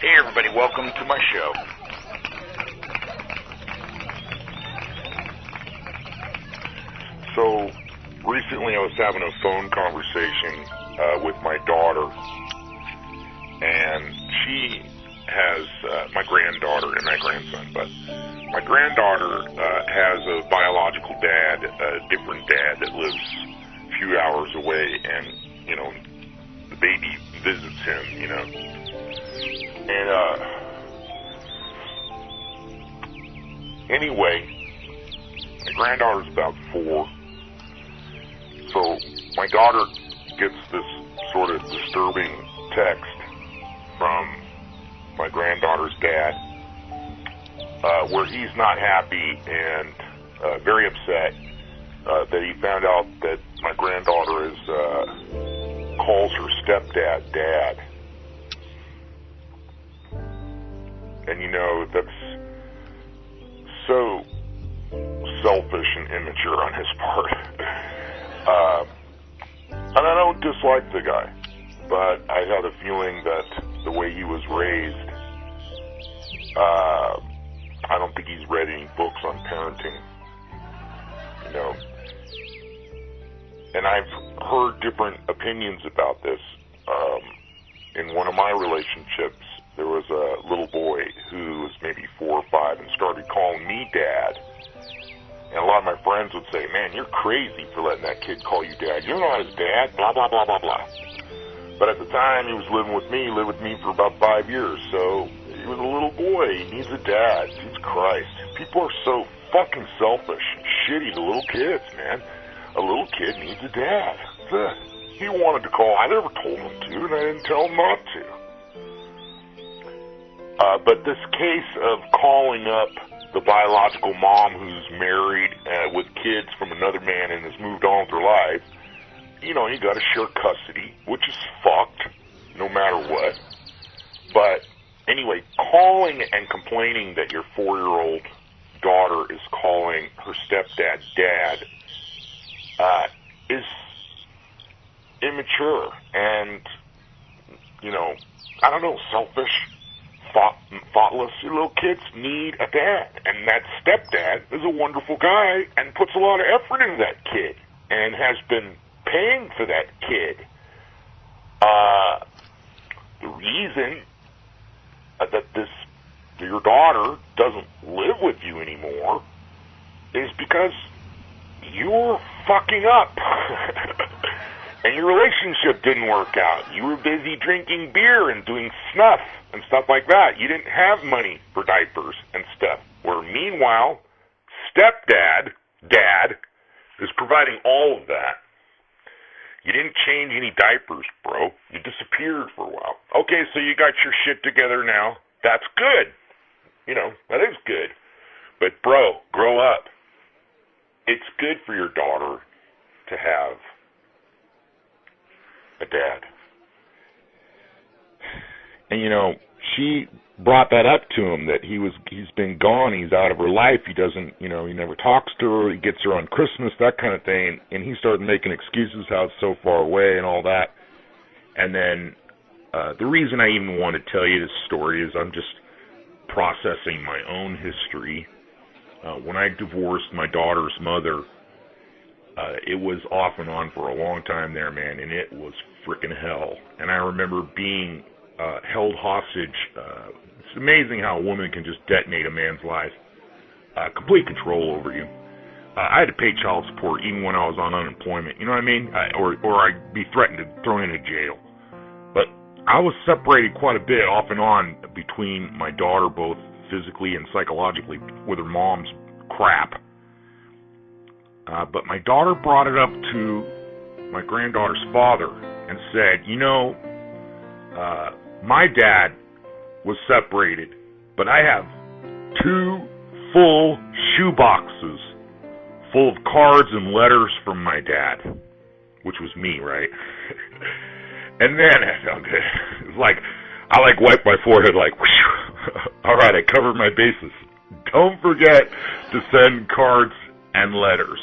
Hey everybody, welcome to my show. So, recently I was having a phone conversation with my daughter, and she has my granddaughter and my grandson, but my granddaughter has a biological dad, a different dad that lives a few hours away, and, you know, the baby visits him, you know. And, anyway, my granddaughter's about 4, so my daughter gets this sort of disturbing text from my granddaughter's dad, where he's not happy and very upset that he found out that my granddaughter calls her stepdad Dad. And you know, that's so selfish and immature on his part. And I don't dislike the guy, but I had a feeling that the way he was raised, I don't think he's read any books on parenting, you know. And I've heard different opinions about this. In one of my relationships, there was a little boy who was maybe 4 or 5 and started calling me Dad. And a lot of my friends would say, man, you're crazy for letting that kid call you Dad. You're not his dad, blah, blah, blah, blah, blah. But at the time, he was living with me for about 5 years. So he was a little boy. He needs a dad. Jesus Christ. People are so fucking selfish and shitty to little kids, man. A little kid needs a dad. He wanted to call. I never told him to, and I didn't tell him not to. But this case of calling up the biological mom who's married with kids from another man and has moved on with her life, you know, you got to share custody, which is fucked, no matter what. But anyway, calling and complaining that your 4-year-old daughter is calling her stepdad Dad is immature and, you know, I don't know, selfish, thoughtless. Your little kids need a dad, and that stepdad is a wonderful guy and puts a lot of effort into that kid and has been paying for that kid. The reason that your daughter doesn't live with you anymore is because you're fucking up. And your relationship didn't work out. You were busy drinking beer and doing snuff and stuff like that. You didn't have money for diapers and stuff. Where meanwhile, Dad, is providing all of that. You didn't change any diapers, bro. You disappeared for a while. Okay, so you got your shit together now. That's good. You know, that is good. But bro, grow up. It's good for your daughter to have a dad. And you know, she brought that up to him, that he's been gone, he's out of her life, he doesn't, you know, he never talks to her, he gets her on Christmas, that kind of thing, and he started making excuses how it's so far away and all that. And then the reason I even want to tell you this story is I'm just processing my own history. When I divorced my daughter's mother, it was off and on for a long time there, man, and it was frickin' hell. And I remember being held hostage. It's amazing how a woman can just detonate a man's life. Complete control over you. I had to pay child support even when I was on unemployment, you know what I mean? Or I'd be threatened, thrown into jail. But I was separated quite a bit off and on between my daughter, both physically and psychologically, with her mom's crap. But my daughter brought it up to my granddaughter's father and said, you know, my dad was separated, but I have 2 full shoe boxes full of cards and letters from my dad, which was me, right? And then I felt good. It was like, I wiped my forehead like, whoosh. All right, I covered my bases. Don't forget to send cards and letters,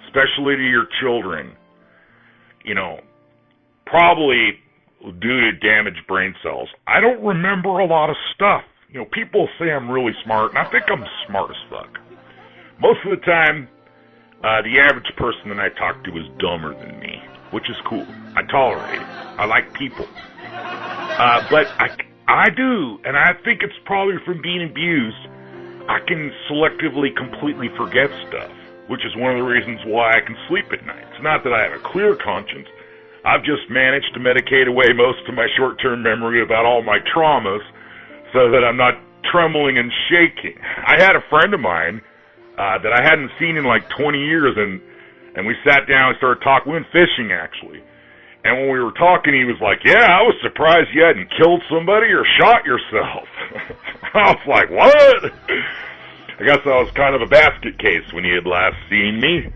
especially to your children. You know, probably due to damaged brain cells. I don't remember a lot of stuff. You know, people say I'm really smart, and I think I'm smart as fuck. Most of the time, the average person that I talk to is dumber than me, which is cool. I tolerate it. I like people. But I do, and I think it's probably from being abused. I can selectively, completely forget stuff, which is one of the reasons why I can sleep at night. It's not that I have a clear conscience. I've just managed to medicate away most of my short-term memory about all my traumas so that I'm not trembling and shaking. I had a friend of mine that I hadn't seen in like 20 years, and we sat down and started talking. We went fishing, actually. And when we were talking, he was like, yeah, I was surprised you hadn't killed somebody or shot yourself. I was like, what? I guess I was kind of a basket case when he had last seen me.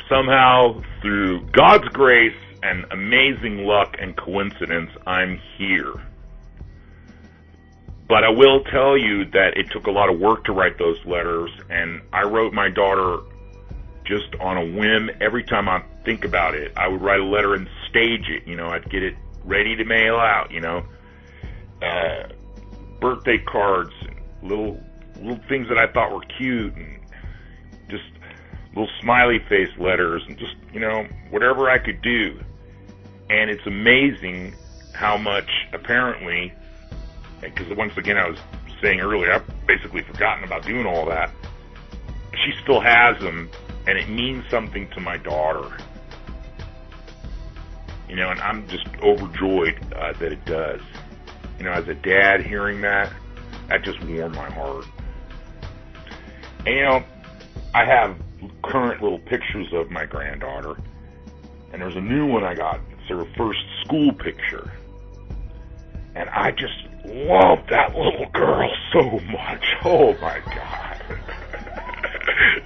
Somehow, through God's grace and amazing luck and coincidence, I'm here. But I will tell you that it took a lot of work to write those letters, and I wrote my daughter just on a whim. Every time I think about it, I would write a letter and stage it. You know, I'd get it ready to mail out, you know. Birthday cards, and little things that I thought were cute, and just little smiley face letters, and just, you know, whatever I could do. And it's amazing how much, apparently, because once again, I was saying earlier, I've basically forgotten about doing all that. She still has them, and it means something to my daughter. You know, and I'm just overjoyed that it does. You know, as a dad, hearing that just warmed my heart. And, you know, I have current little pictures of my granddaughter, and there's a new one I got. It's her first school picture. And I just love that little girl so much. Oh, my God.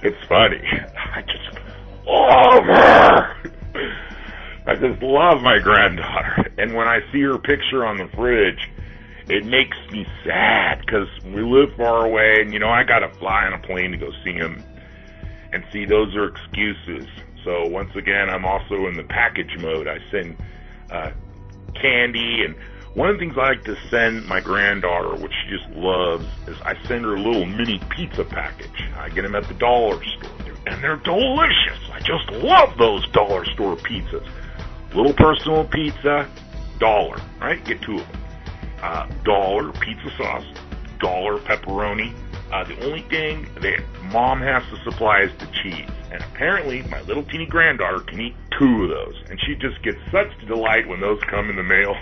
It's funny. I just love her. I just love my granddaughter. And when I see her picture on the fridge, it makes me sad because we live far away, and, you know, I got to fly on a plane to go see him. And see, those are excuses. So once again, I'm also in the package mode. I send candy, and one of the things I like to send my granddaughter, which she just loves, is I send her a little mini pizza package. I get them at the dollar store, and they're delicious. I just love those dollar store pizzas. Little personal pizza, $1, right? Get 2 of them. $1 pizza sauce, $1 pepperoni. The only thing that Mom has to supply is the cheese. And apparently, my little teeny granddaughter can eat 2 of those. And she just gets such delight when those come in the mail.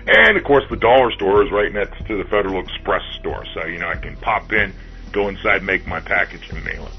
And, of course, the dollar store is right next to the Federal Express store. So, you know, I can pop in, go inside, make my package, and mail it.